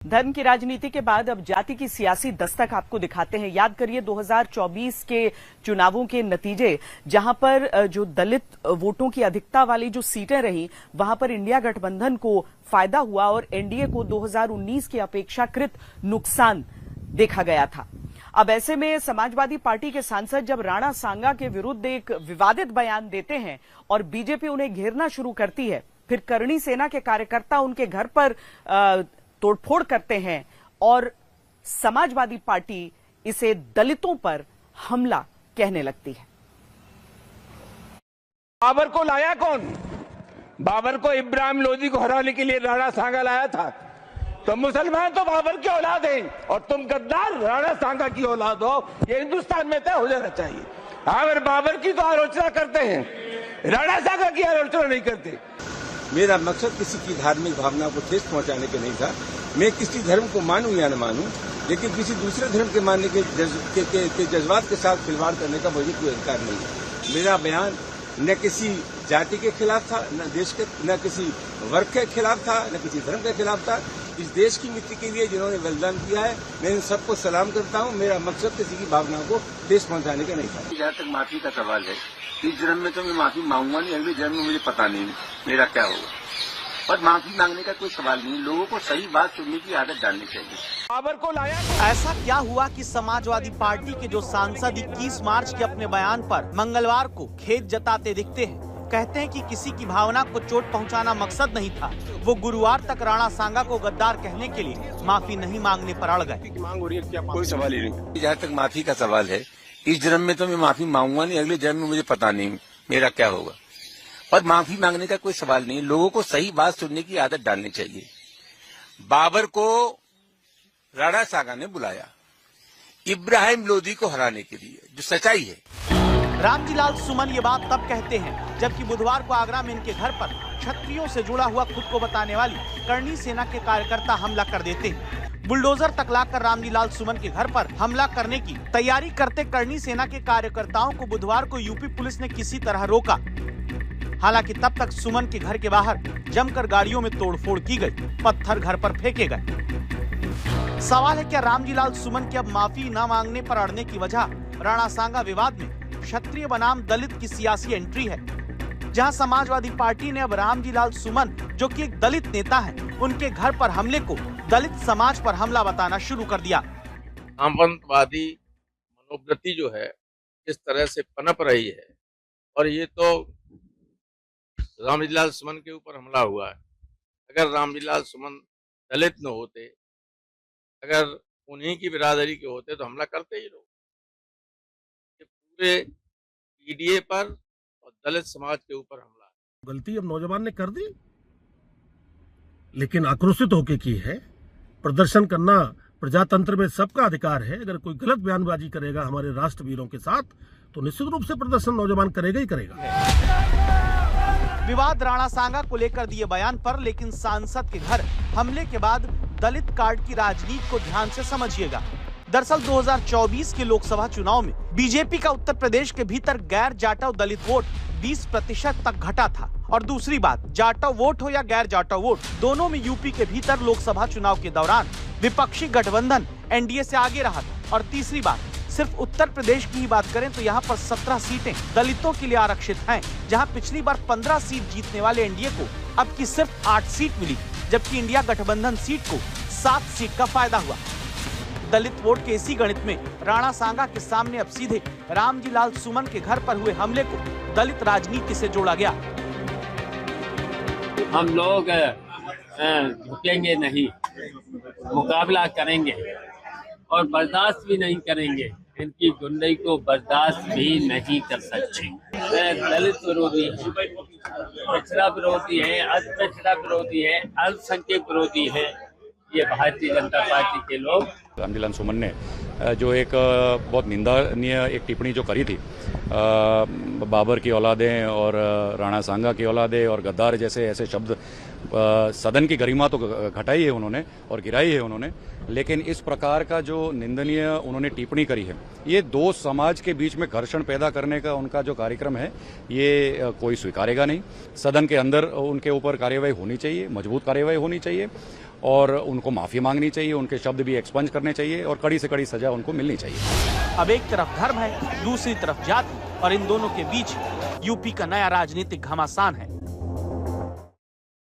धर्म की राजनीति के बाद अब जाति की सियासी दस्तक आपको दिखाते हैं। याद करिए 2024 के चुनावों के नतीजे, जहां पर जो दलित वोटों की अधिकता वाली जो सीटें रही, वहां पर इंडिया गठबंधन को फायदा हुआ और एनडीए को 2019 के अपेक्षाकृत नुकसान देखा गया था। अब ऐसे में समाजवादी पार्टी के सांसद जब राणा सांगा के विरुद्ध एक विवादित बयान देते हैं और बीजेपी उन्हें घेरना शुरू करती है, फिर करणी सेना के कार्यकर्ता उनके घर पर तोड़फोड़ करते हैं और समाजवादी पार्टी इसे दलितों पर हमला कहने लगती है। बाबर को लाया कौन? बाबर को इब्राहिम लोदी को हराने के लिए राणा सांगा लाया था। तो मुसलमान तो बाबर की औलाद हैं और तुम गद्दार राणा सांगा की औलाद हो, ये हिंदुस्तान में तय हो जाना चाहिए। अगर बाबर की तो आलोचना करते हैं, राणा सांगा की आलोचना नहीं करते। मेरा मकसद किसी की धार्मिक भावना को ठेस पहुंचाने के नहीं था। मैं किसी धर्म को मानूं या न मानूं, लेकिन किसी दूसरे धर्म के मानने के जज्बात के साथ खिलवाड़ करने का मुझे कोई अधिकार नहीं है। मेरा बयान न किसी जाति के खिलाफ था, न देश के, न किसी वर्ग के खिलाफ था, न किसी धर्म के खिलाफ था। इस देश की मिट्टी के लिए जिन्होंने बलिदान किया है, मैं इन सबको सलाम करता हूं। मेरा मकसद किसी की भावना को ठेस पहुंचाने का नहीं था। जहाँ तक माफी का सवाल है, इस जन्म में तो मैं माफी मांगूंगा नहीं, अगले जन्म में मुझे पता नहीं मेरा क्या होगा। पर माफी मांगने का कोई सवाल नहीं, लोगों को सही बात सुनने की आदत डालनी चाहिए। बाबर को लाया। ऐसा क्या हुआ कि समाजवादी पार्टी के जो सांसद 21 मार्च के अपने बयान पर मंगलवार को खेद जताते दिखते हैं। कहते हैं कि किसी की भावना को चोट पहुंचाना मकसद नहीं था। वो गुरुवार तक राणा सांगा को गद्दार कहने के लिए माफी नहीं मांगने पर अड़ गए। कोई सवाल ही नहीं। जहाँ तक माफी का सवाल है, इस जन्म में तो मैं माफी मांगूंगा नहीं, अगले जन्म में मुझे पता नहीं मेरा क्या होगा। पर माफी मांगने का कोई सवाल नहीं, लोगों को सही बात सुनने की आदत डालनी चाहिए। बाबर को राणा सांगा ने बुलाया इब्राहिम लोदी को हराने के लिए, जो सच्चाई है। रामजी लाल सुमन ये बात तब कहते हैं जबकि बुधवार को आगरा में इनके घर पर क्षत्रियों से जुड़ा हुआ खुद को बताने वाली करणी सेना के कार्यकर्ता हमला कर देते हैं। बुलडोजर तक लाकर रामजी लाल सुमन के घर पर हमला करने की तैयारी करते करणी सेना के कार्यकर्ताओं को बुधवार को यूपी पुलिस ने किसी तरह रोका। हालांकि तब तक सुमन के घर के बाहर जमकर गाड़ियों में तोड़फोड़ की गई, पत्थर घर पर फेंके गए। सवाल है, क्या रामजी लाल सुमन के अब माफी न मांगने पर अड़ने की वजह राणा सांगा विवाद में क्षत्रिय बनाम दलित की सियासी एंट्री है? जहां समाजवादी पार्टी ने अब रामजी लाल सुमन, जो कि एक दलित नेता है, उनके घर पर हमले को दलित समाज पर हमला बताना शुरू कर दिया। सामंतवादी मनोवृत्ति जो है इस तरह से पनप रही है, और ये तो रामजी लाल सुमन के ऊपर हमला हुआ है। अगर रामजी लाल सुमन दलित न होते, अगर उन्हीं की बिरादरी के होते, तो हमला करते ही लोग। पूरे पीडीए पर और दलित समाज के ऊपर हमला। गलती अब नौजवान ने कर दी, लेकिन आक्रोशित होकर की है। प्रदर्शन करना प्रजातंत्र में सबका अधिकार है। अगर कोई गलत बयानबाजी करेगा हमारे राष्ट्रवीरों के साथ, तो निश्चित रूप से प्रदर्शन नौजवान करेगा ही करेगा। विवाद राणा सांगा को लेकर दिए बयान पर, लेकिन सांसद के घर हमले के बाद दलित कार्ड की राजनीति को ध्यान से समझिएगा। दरअसल 2024 के लोकसभा चुनाव में बीजेपी का उत्तर प्रदेश के भीतर गैर जाटव दलित वोट 20% तक घटा था। और दूसरी बात, जाटव वोट हो या गैर जाटव वोट, दोनों में यूपी के भीतर लोकसभा चुनाव के दौरान विपक्षी गठबंधन एनडीए से आगे रहा था। और तीसरी बात, सिर्फ उत्तर प्रदेश की ही बात करें तो यहाँ पर 17 सीटें दलितों के लिए आरक्षित हैं, जहाँ पिछली बार 15 सीट जीतने वाले एनडीए को अब की सिर्फ 8 सीट मिली, जबकि इंडिया गठबंधन सीट को 7 सीट का फायदा हुआ। दलित वोट के इसी गणित में राणा सांगा के सामने अब सीधे रामजी लाल सुमन के घर पर हुए हमले को दलित राजनीति से जोड़ा गया। हम लोग झुकेंगे नहीं, मुकाबला करेंगे और बर्दाश्त भी नहीं करेंगे। इनकी गुंडई को बर्दाश्त भी नहीं कर सकते। दलित विरोधी है, पिछड़ा विरोधी है, अल्पपिछड़ा विरोधी है, अल्पसंख्यक विरोधी है। ये भारतीय जनता पार्टी के लोग। रामजी लाल सुमन ने जो एक बहुत निंदनीय एक टिप्पणी जो करी थी, बाबर की औलादें और राणा सांगा की औलादें और गद्दार जैसे ऐसे शब्द, सदन की गरिमा तो घटाई है उन्होंने और गिराई है उन्होंने, लेकिन इस प्रकार का जो निंदनीय उन्होंने टिप्पणी करी है, ये दो समाज के बीच में घर्षण पैदा करने का उनका जो कार्यक्रम है, ये कोई स्वीकारेगा नहीं। सदन के अंदर उनके ऊपर कार्यवाही होनी चाहिए, मजबूत कार्यवाही होनी चाहिए। और उनको माफ़ी मांगनी चाहिए, उनके शब्द भी एक्सपंज करने चाहिए और कड़ी से कड़ी सजा उनको मिलनी चाहिए। अब एक तरफ धर्म है, दूसरी तरफ जाति, और इन दोनों के बीच यूपी का नया राजनीतिक घमासान है।